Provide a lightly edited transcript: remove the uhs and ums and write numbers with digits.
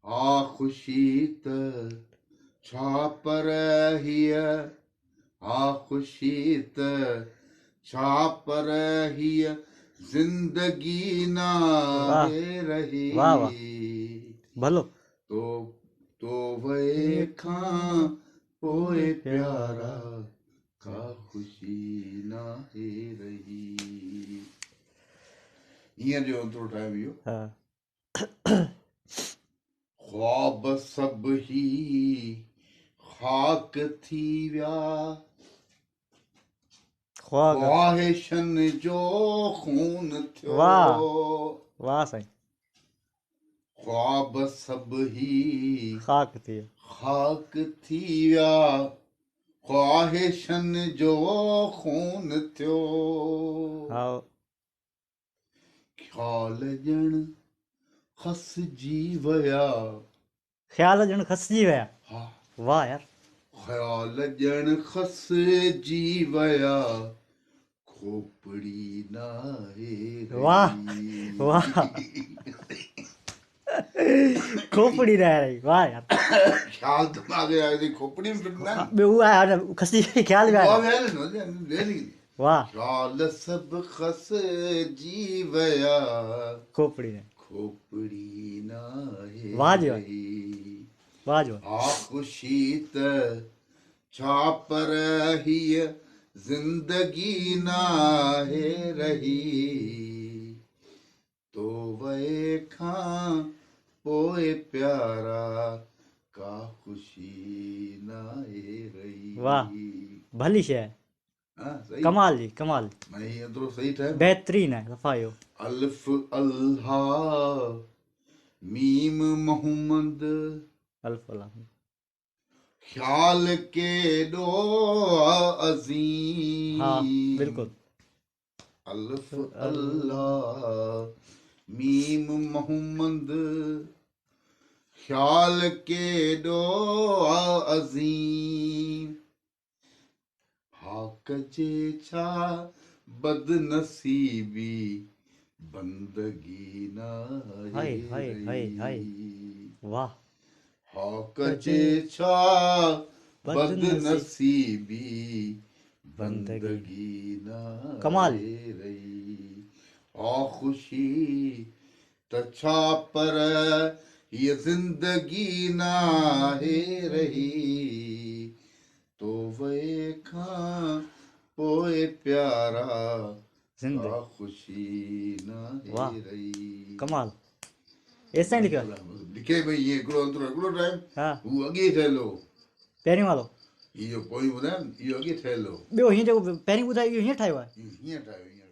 आ ख़ुशी त छा पर हीअ आ ख़ुशी त छा पर हीअ ज़िंदगी नाहे रही वाह वाह भलो तो वए खां पोइ प्यारा का ख़ुशी नाहे रही हींअर जो अंतरो ठाहे वियो ख्वाब सब ही खाक थी विया ख्वाहिशन जो खून थियो वाह साईं ख्वाब सब ही खाक थी विया ख्वाहिशन जो खून थियो ख्याल ॼण खसिजी विया वाह यार ख्याल ॼण खसिजी विया खोपड़ी नाहे वाह वाह खोपड़ी रह रही वाह यार ख्याल दिमाग में आया खोपड़ी में फिरना वो आया खसी ख्याल में आया वाह ख्याल सब खसिजी विया खोपड़ी नाहे वाह जी वाह जी आ ख़ुशी त छा पर हीअ ज़िंदगी नाहे रही तो वए खां पोइ प्यारा का ख़ुशी नाहे रही वाह भली शइ कमाल जी कमाल माने एतिरो सही ठहे बेहतरीन है सफ़ायो अल्फ अल्हा मीम मोहम्मद अल्फ अल्लाह ख्याल केॾो अज़ीम हाँ बिल्कुल अल्फ अल्लाह मीम मोहम्मद ख्याल केॾो अज़ीम हाक जे छा बदनसीबी बंदगी नाहे वाह हाक जे छा बदनसीबी बंदगी नाहे रही आ ख़ुशी त छा पर हीअ ज़िंदगी नाहे रही तो वए खां पोइ प्यारा का ख़ुशी नाहे रही कमाल ऐसा ही लिखा लिखे भई ये हिकिड़ो अंतरो हिकिड़ो टाइम हू अॻे ठहियल हो पहिरियों वारो इहो पोइ ॿुधायो इहो अॻे ठहियल हो ॿियो हीअं जेको पहिरीं ॿुधायो इहो हीअं ठाहियो आहे हीअं ठाहियो